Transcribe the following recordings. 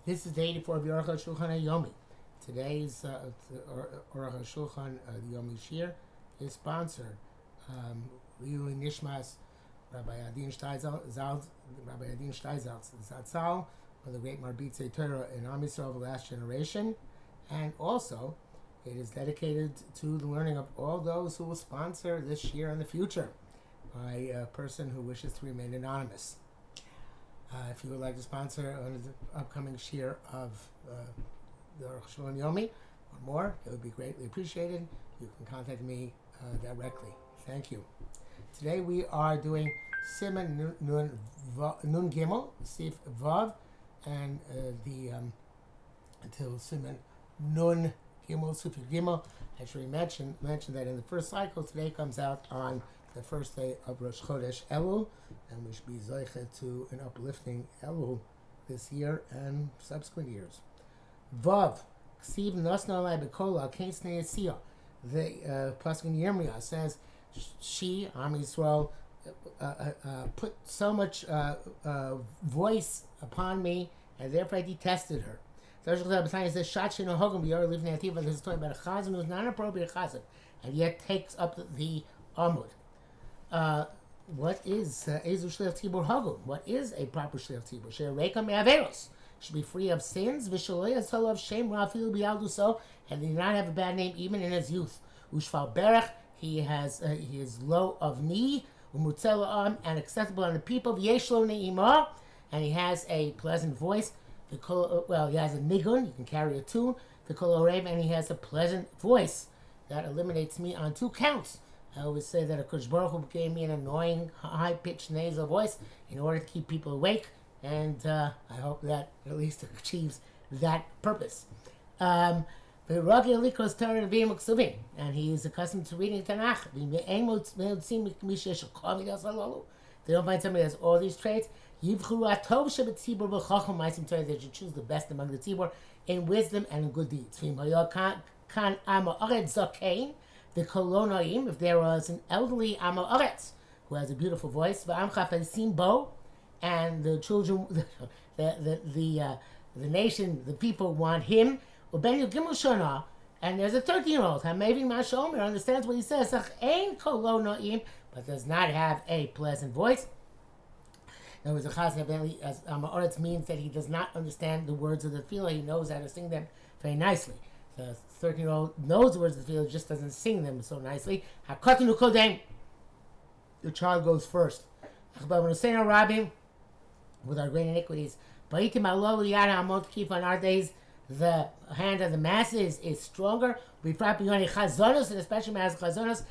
This is day 84 of Arukh HaShulchan OC. Today's Arukh HaShulchan Yomi Shir is sponsored. Lilu Nishmas Rabbi Adin Shteizal Zatzal, one of the great Marbitze Torah in Am Yisrael of the last generation, and also it is dedicated to the learning of all those who will sponsor this year and the future by a person who wishes to remain anonymous. If you would like to sponsor the upcoming shir of the Arukh HaShulchan Yomi or more, it would be greatly appreciated. You can contact me directly. Thank you. Today we are doing Siman Nun Gimel, Sif Vav, and until Siman Nun Gimel, Sif Gimel. I should mention that in the first cycle, today comes out on the first day of Rosh Chodesh Elul, and we should be zoiche to an uplifting Elul this year and subsequent years. Vav, Ksiv Nosna Alai Bekola, Kain Sneya. The Pasuk in Yirmiyah says, she, Am Yisrael, put so much voice upon me, and therefore I detested her. So it says, Shat Shino Hogam B'yor Livnei Ativa. This is talking about a chazan who's not an appropriate chazan, and yet takes up the amud. What is Ezu Shliach Tzibur Hagum? What is a proper Shliach Tzibur? She'ereka me'averos. Should be free of sins. V'shaloi yasol of shem ra'afilu b'yalduso, and did not have a bad name even in his youth. Ushval berach. He is low of knee. Umutzel am, and acceptable on the people. V'yeshlo ne'imah, and he has a pleasant voice. He has a nigun. You can carry a tune. V'kol orev, and he has a pleasant voice that eliminates me on 2 counts. I always say that a Kodesh Baruch Hu gave me an annoying, high-pitched nasal voice in order to keep people awake, and I hope that at least achieves that purpose. And he is accustomed to reading Tanakh. They don't find somebody who has all these traits. They should choose the best among the tzibur in wisdom and in good deeds. The kolonoim, if there was an elderly Amoretz who has a beautiful voice, and the children, the nation, the people want him, and there's a 13-year-old, Hamavin Mashomer, understands what he says, but does not have a pleasant voice. In other words, a chazan as Amoretz means that he does not understand the words of the tefillah. He knows how to sing them very nicely. The 13-year-old knows the words of the tefillah, just doesn't sing them so nicely. Hakotinu kodem. The child goes first. With our great iniquities. On our days, the hand of the masses is stronger. And especially as chazonos,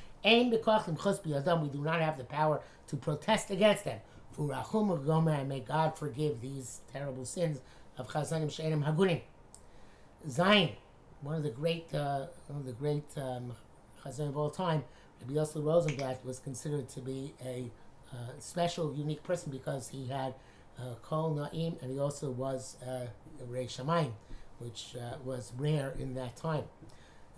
we do not have the power to protest against them. And may God forgive these terrible sins of chazanim she'enim hagunim. Zayin. One of the great chazan of all time, Rabbi Yosef Rosenblatt, was considered to be a special, unique person because he had Kol Na'im, and he also was Rei Shamayim, which was rare in that time.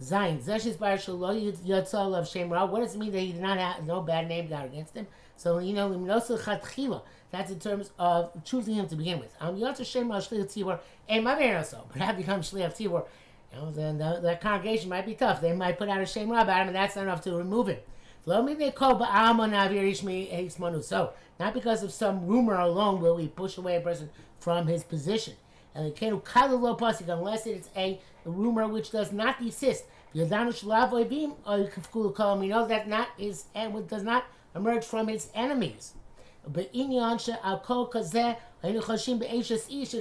Zayin, Zeshis Bar Shalo Yotzal of Shem Ra. What does it mean that he did not have no bad name got against him? So that's in terms of choosing him to begin with. Yotzal Shem Ra Shliach Tzibur, but have become Shliach Tzibur. Then that congregation might be tough. They might put out a shame about him, and that's not enough to remove him. So, not because of some rumor alone will we push away a person from his position. And unless it is a rumor which does not desist. We know that does not emerge from his enemies. But it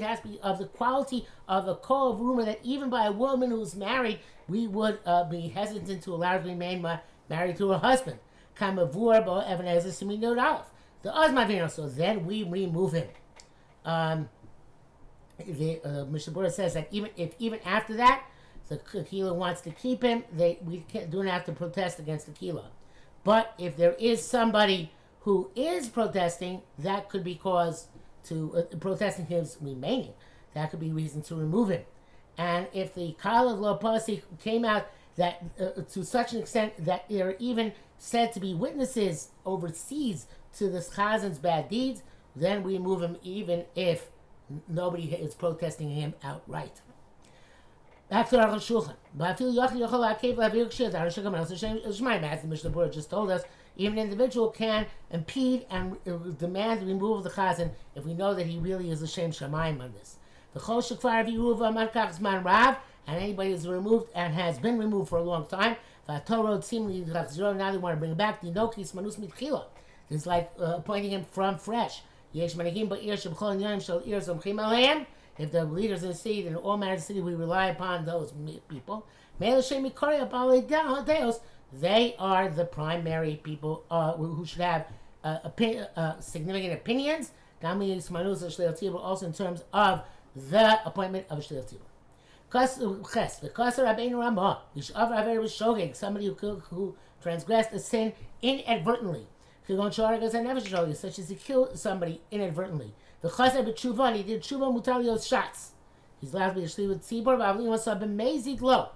has to be of the quality of a call of rumor that even by a woman who's married, we would be hesitant to allow her to remain married to her husband. So then we remove him. The Mishnah Berurah says that even after that, the Kehillah wants to keep him, we don't have to protest against the Kehillah. But if there is somebody who is protesting, that could be cause to protesting his remaining. That could be reason to remove him. And if the Kal of Lo Pasi came out that to such an extent that they're even said to be witnesses overseas to the chazan's bad deeds, then we remove him even if nobody is protesting him outright. Back to Arukh HaShulchan. But I feel as the Mishnah Berurah just told us, even an individual can impede and demand the removal of the chazan if we know that he really is l'shem shamayim on this. The chol shekvar v'yiruva markach zman rav, and anybody is removed and has been removed for a long time. V'atorod seemingly now they want to bring it back. Dinokis manus mitchila. It's like appointing him from fresh. Yesh managim ba'ir shebchol yom shel ir zomchim aleim. If the leaders in the city, in all matters of the city, we rely upon those people. They are the primary people who should have significant opinions. Also in terms of the appointment of a shliach tzibur. Somebody who transgressed a sin inadvertently, such as he killed somebody inadvertently. The chazar b'tshuva, and he did tshuva mutalios shots. He's allowed to be a shliach tzibur, but he was b'mezid lo.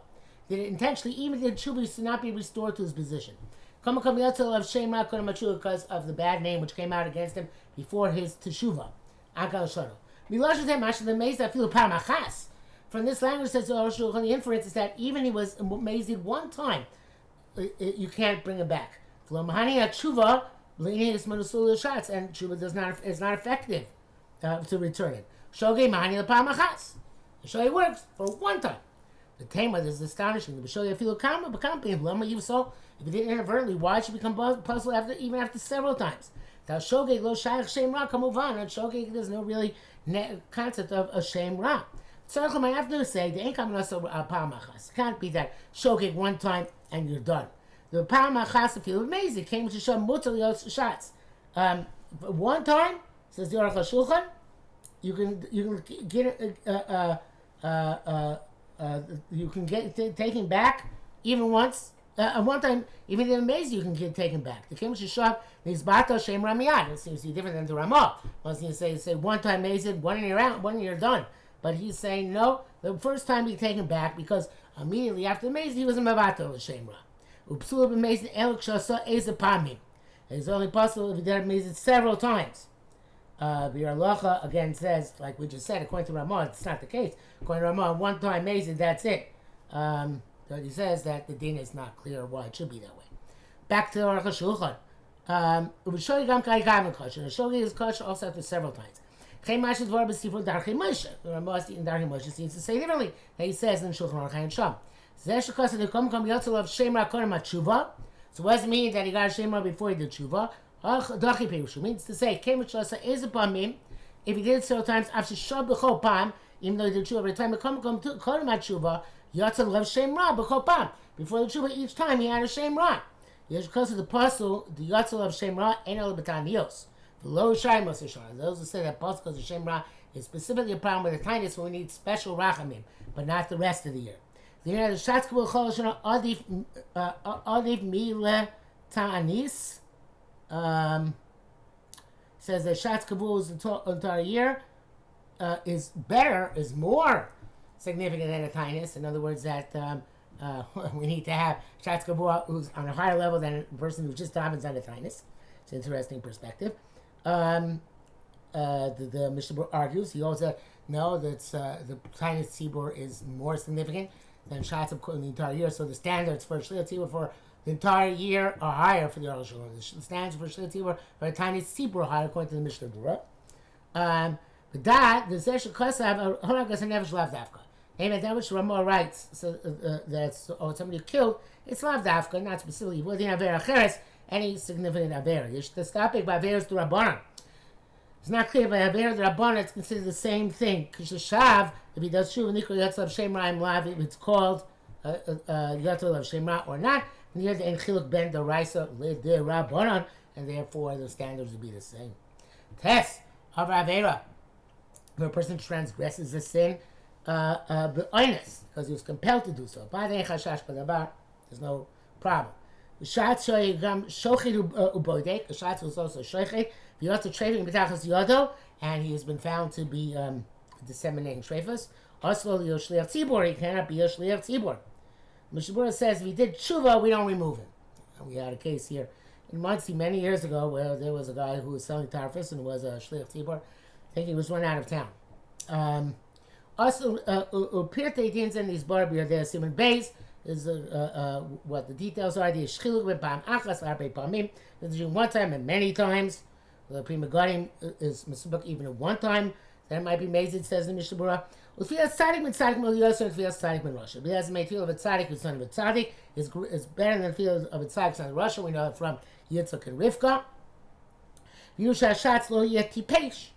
Did it intentionally, even did tshuva to not be restored to his position. Because of the bad name which came out against him before his teshuva. From this language says the inference is that even he was mazid one time, you can't bring him back. And tshuva is not effective to return it. Shogei mahani l'pamachas. The shogei works for one time. The tema is astonishing. The shogei afilu kama b'kampim lama yivsol. If he did it inadvertently, why should he become puzzled even after several times? Now shogei lo shayach shem ra kamuvan. And shogei, there's no really concept of a shem ra. So I have to say the ain't coming also pamachas. It can't be that shogei one time and you're done. The pamachas feel amazing. It came to show mutalios shots. One time, says the Arukh HaShulchan, you can get taken back even once. One time, even in amazing, you can get taken back. The Kim Shishab is Bato Shem Ramiyad. It seems to be different than the Ramah. Once you say one time amazing, one and you're out, one and you're done. But he's saying no. The first time he taken back because immediately after amazing, he was a Mavato Shem Ra. Upsulab amazing Elok Shasa Ezapamim. It's only possible if he did amazing several times. Biur Halacha again says, like we just said, according to Ramah, it's not the case. According to Ramah, one time amazing, that's it. But he says that the din is not clear why it should be that way. Back to the Arukh HaShulchan. Shogei gam kai gam kosher. The shogei is kosher also after several times. Chem Mashiach dvar b'sifur darchei Moshe. The Ramah in darchei Moshe seems to say differently. He says in Shulchan Aruch and Sham. Zeh shekoseh the kom yotzel of shem ra korem tshuva. So what does it mean that he got a shem ra before he did tshuva? Dachi perushu means to say chem shlosa is upon him if he did it several times after shab b'chol pam, even though he did tshuva every time. Kom korem tshuva. Yatzel Rav Shem Ra b'chol pam. Before the tshuva, each time he had a Shem Ra. Yes, because of the apostle, the Yatzel of Shem Ra ain't all b'taniyos. The low shayim of Sishon. Those who say that apostle because of Shem Ra is specifically a problem with the tinus when we need special rachamim, but not the rest of the year. The year the Shatz Kabul Chol Shana Adif Mile Ta'anis says that Shatz Kabul is the entire year is better, is more significant than a tinus. In other words, that we need to have Shatz Kabul who's on a higher level than a person who just davens on a tinus. It's an interesting perspective. The Mishnah Berurah argues, he also no, that the tinus tzibur is more significant than Shatz in the entire year. So the standards for shliach tzibur for the entire year are higher for the Arukh HaShulchan. The standards for shliach tzibur for the tinus tzibur are higher according to the Mishnah Berurah. But that the Zesh Kosav Horagas and Nevesh Lav Dafka. Amen. That which Ramah writes, so that's somebody killed. It's Lav Dafka, not specifically within Avera Cheres, any significant Avera. The topic by Averas to Rabbanan. It's not clear by Avera to Rabbanan. It's considered the same thing. Kishav, if he does Shuv Nikol Yatzel Shem Ra Im Lav, if it's called Yatzel of Shem Ra or not, and here the Enchiluk Ben the Raisa Lid the Rabbanan, and therefore the standards would be the same. Test of Avera. If a person transgresses a sin, because he was compelled to do so. There's no problem. The Shatz was also shochet. He also trading b'tachas yodo, and he has been found to be disseminating treifas. Also, the shliach tzibur, he cannot be a shliach tzibur. Mishnah Berurah says if he did tshuva, we don't remove him. And we had a case here in Monsey many years ago where there was a guy who was selling tarfus and was a shliach tzibur. I think he was run out of town. Also, Pirte Dins and these Barbia, there's Simon Base, is what the details are. The Shchiluk with Bam Achas, Arbe Pamim, there's one time and many times. The Prima Gadim is Mesubak even at one time. That might be amazing, says the Mishnah Berurah. Ufiyas Tzadik min Tzadik Mil Yosef, Ufiyas Tzadik min Russia. But as made feel of a Tzadik, the son of a Tzadik, is better than the feel of a Tzadik, son of Russia. We know it from Yitzchak and Rivka. Yusha Shatz lo yet tipesh.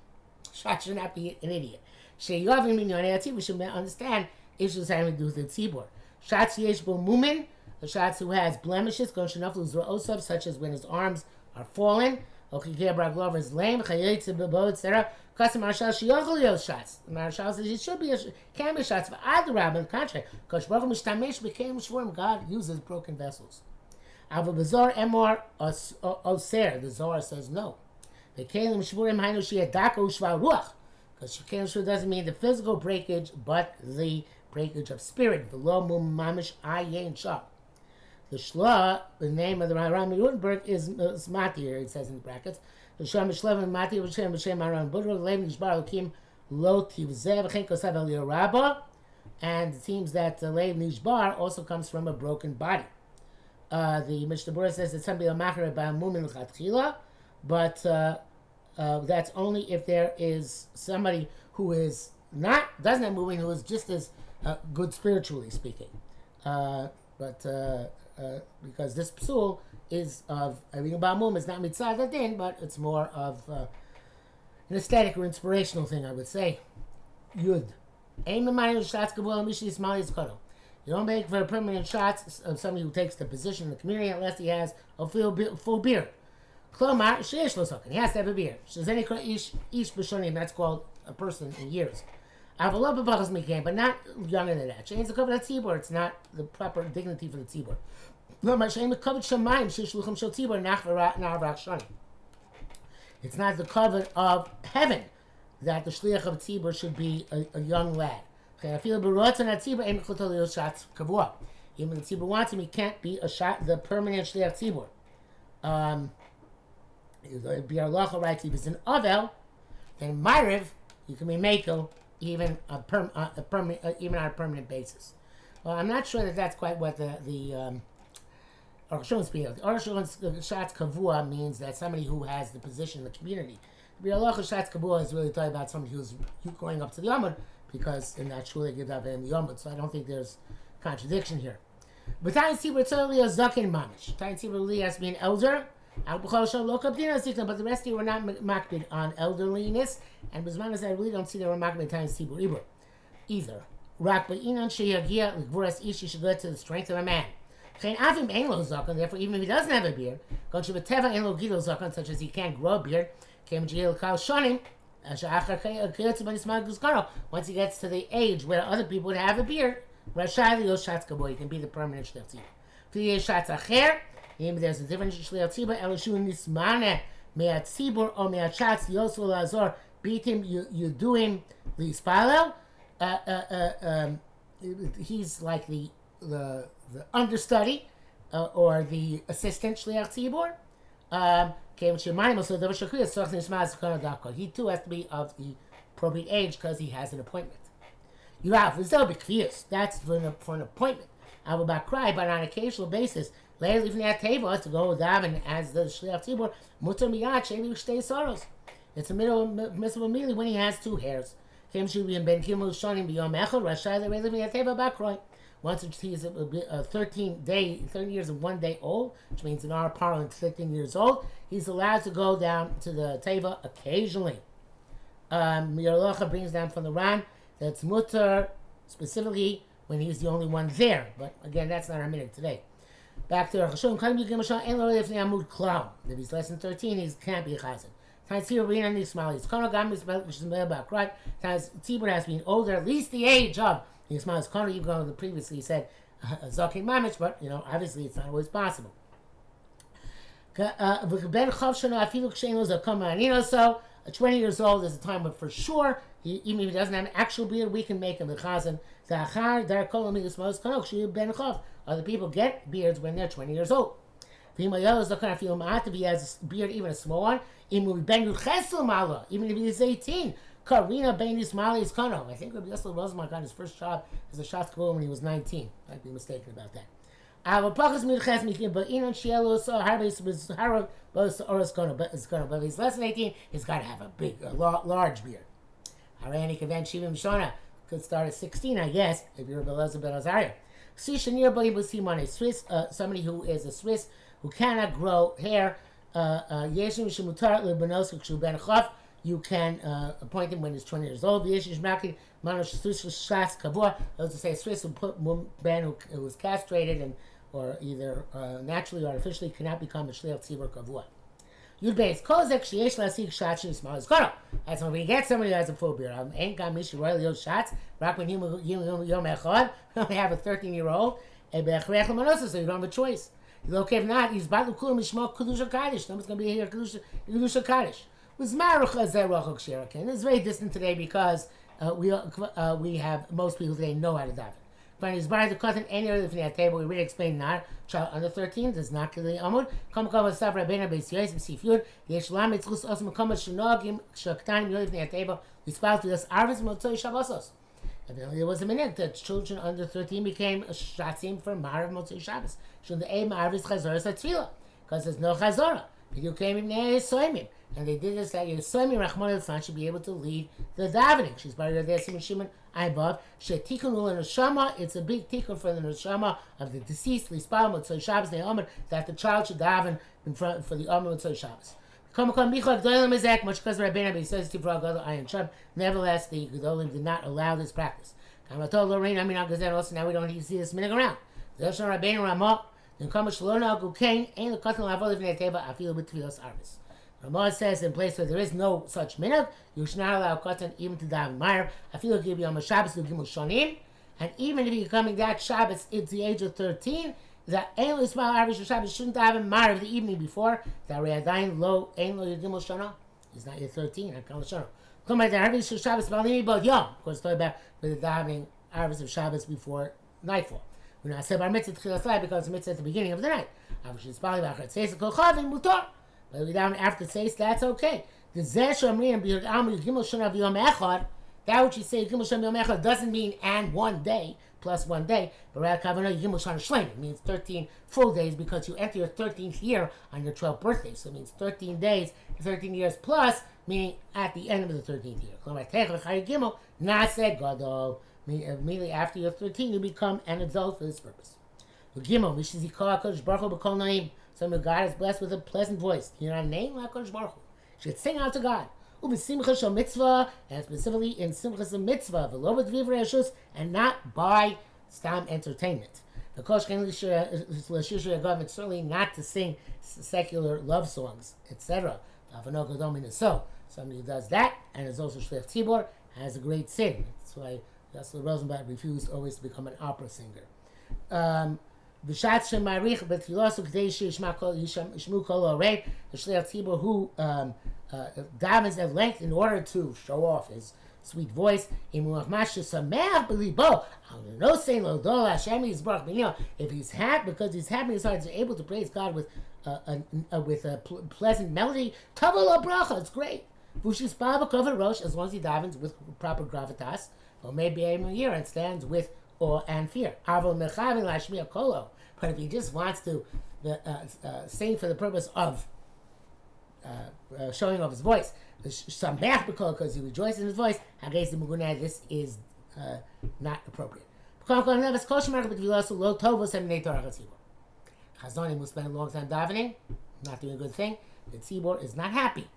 Shatz should not be an idiot. Sheyovim min Yonei Tzibur, we should understand issues having to do with the Tzibur. Shatz yesh bo mumin, the Shatz who has blemishes, gon shenaflu zro'osav, such as when his arms are fallen. Okay, Braglover is lame. Chayetze bebo etc. Custom Marshal Shiyochel Yos Shots. The Marshal says it should be can be shots, but Ad Rab on the contrary, because Baruch Mishtamesh became Shvurim. God uses broken vessels. Ava Bazar Emor Oser. The Zohar says no. The Kalim Shvurim Hainu Shiadako Shva Ruach, because Kalim Shvurim doesn't mean the physical breakage, but the breakage of spirit. The Lo Mum Mamish Ayin Shah. The Shla, the name of the Rami Rutenberg, is Matir, it says in the brackets. The Sham Shlev and Matir, V'Shem V'Shem Aron Budrog, Lev Nishbar Lokim, Lo Tivzev, V'Chen Kosav El Rabba, and it seems that Lev Nishbar also comes from a broken body. The Mishnah Berurah says that somebody will machar by Mumin L'Chatchila, but that's only if there is somebody who is doesn't have moving, who is just as good spiritually speaking. Because this psul is of Avinu Ba'amum is not mitzvah adin, but it's more of an aesthetic or inspirational thing, I would say. Yud. You don't make for permanent shots of somebody who takes the position in the community unless he has a full beard. Klomar sheish lo soken. He has to have a beard. Ish b'shonim. That's called a person in years. Avalot b'bachas mikayim, but not younger than that. Shein zakov tzibur. It's not the proper dignity for the tzibur. It's not the covet of heaven that the shliach of tzibur should be a young lad. Even the tzibur wants him, he can't be the permanent shliach tzibur. Biur Halacha writes if it's an avel, then Ma'ariv, you can be mekel even on a permanent basis. Well, I'm not sure that that's quite what the Arukh HaShulchan speaks. Arukh HaShulchan Shatz Kavua means that somebody who has the position in the community. Biur Halacha Shatz Kavua is really talking about somebody who's going up to the Yomud, because in that shul they give that in the Yomud, so I don't think there's contradiction here. But Tayin Tzibur Tzorli is Zakin Mamish. Tayin Tzibur Li has to be an elder. But the rest of you were not makbid on elderliness, and Bismanas I really don't see they were makbid Tayin Tzibur either. Rak Ba'inan Sheyagia L'Gvuras Ish, you should go to the strength of a man. Therefore, even if he doesn't have a beard, such as he can't grow a beard, once he gets to the age where other people would have a beard, he can be the permanent shliach tzibur. If there's a different shliach tzibur, beat him, you do him the he's like the understudy or the assistant shliach tzibur. He too has to be of the appropriate age because he has an appointment. You have that's for an appointment. I will not cry, but on an occasional basis, later from that table to go daven as the shliach tzibur. Mutar miyad sheni shtei soros. It's a mitzvah immediately when he has two hairs. Once he's 13 years and 1 day old, which means in our parlance 13 years old, he's allowed to go down to the teva occasionally. Biur Halacha brings down from the Ran that's mutar specifically when he's the only one there. But again, that's not our minute today. Back to Arukh HaShulchan. If he's less than 13, he can't be a chazan. Tzibur has been older, at least the age of Yismael's Kono, even though previously he said Zakin Mamish, but obviously it's not always possible. So 20 years old is a time when for sure, even if he doesn't have an actual beard, we can make him a chazan. Other people get beards when they're 20 years old. If he has a beard, even a small one, even if he is 18, Karina Bainis Mali's Kano. I think Rabbi Yosef Rosenbach got his first job as a Shatz Kabul when he was 19. I'd be mistaken about that. But he's less than 18, he's got to have a big, large beard. Could start at 16, I guess, if you're a Belazar Ben Azariah. Swiss, somebody who is a Swiss who cannot grow hair. You can appoint him when he's 20 years old. Those to say Swiss who put man who was castrated and or either naturally or artificially cannot become a shliach tzibur kavua. Yud beis kozek sheyesh lasik shots in small iskoro. That's when we get somebody who has a full beard. Ain't got mishi royal yod shots. Rock when yom echad. We only have a 13-year-old. So you don't have a choice. Okay, if not, he's batlu kulam mishmo kedusha kaddish. Nobody's going to be here kedusha kaddish. With Arukh HaShulchan. It's very distant today because we have most people today know how to daven. When he's by the cotton any other from the table, we really explain that. Child under 13 does not kill the amud. Come stav rabbeinu beis yosef sifyud. Yesh lam etzchus osam kamat shenogim shaktanim yod from the table. We spout to us arvis motzoi shabbosos. There was a minute that children under 13 became shatzim for Marav Motzei Shabbos. Should the aim Arvis Chazoras Atzvila because there's no Chazorah. You came in there Soimim. And they did this that Soimim Rachmon al should be able to lead the davening. She's buried there, Simon Shimon Aibov. Shetikun ul neshama. It's a big tikkun for the neshama of the deceased. Lispal Motzei Shabbos the Omer that the child should daven in front for the Omer Motzei Shabbos. Nevertheless, the Gedolim did not allow this practice. Now we don't see this minute around. Ramah says in place where there is no such minhag, you should not allow katan even to daven Meir. I feel like give you on Shabbos to Gimel Shonim, and even if you're coming that Shabbos, it's the age of 13. That Ein Lo Yismael Arvish Shabbos shouldn't daven Meir of the evening before. That Re'adayin Lo Ein Lo Gimel Shana. He's not yet 13. I can't Shana. Come by the Arvish Shabbos Malimi Bod Yom. Of course, talking about with the davening Arvish of Shabbos before nightfall. We're not saying Bar Mitzvah Tchilas Lai because it's Mitzvah at the beginning of the night. Arvish Yismael Bachar Tzeis Kol Chavim Mutor. But we down after Tzeis, that's okay. The Zesh Amrim B'Yod Amu Gimel Shana V'Yom Echad. That which you say Gimel Shana V'Yom Echad doesn't mean and 1 day plus 1 day, but rather Kavanah Gimel Shana Shleim. It means 13 full days because you enter your 13th year on your 12th birthday. So it means 13 days, 13 years plus, meaning at the end of the 13th year. Not said Gadol. Immediately after you're 13, you become an adult for this purpose. Gimel, Mishizikah Kodesh Baruch Hu B'Kol Naim. Some of God is blessed with a pleasant voice. You know, a name like Kodesh Baruch Hu. Should sing out to God. U'b'simcha shel mitzvah, and specifically in simchas of mitzvah, v'lo b'dvivrei reshus, and not by stam entertainment. The kosh ken l'shir yagav, it's certainly not to sing secular love songs, etc. So somebody who does that and is also shliach tzibor has a great sin. That's why Yosef Rosenblatt refused always to become an opera singer. B'shat shemarich b'tfilosu k'dei yishmu kol orei, the shliach tzibor who davens at length in order to show off his sweet voice. If he's happy because he's happy, he's able to praise God with a pleasant melody. It's great. As long as he davens with proper gravitas, or maybe a year and stands with awe and fear. But if he just wants to sing for the purpose of showing off his voice, because he rejoices in his voice, this is not appropriate. Chazonim will spend a long time davening, not doing a good thing. The tzibor is not happy.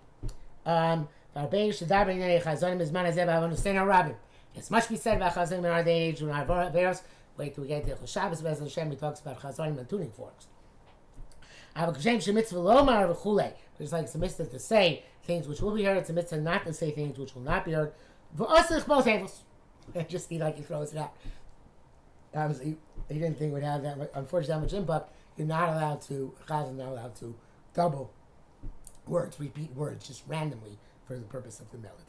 It's much be said about Chazonim in our day and age. Wait till we get to Shabbos. Bez Hashem, he talks about Chazonim and tuning forks. It's like it's a mitzvah to say things which will be heard. It's a mitzvah not to say things which will not be heard. Just he throws it out. He didn't think we'd have that. Unfortunately, that much input. You're not allowed to. Chazan not allowed to double words, repeat words, just randomly for the purpose of the melody.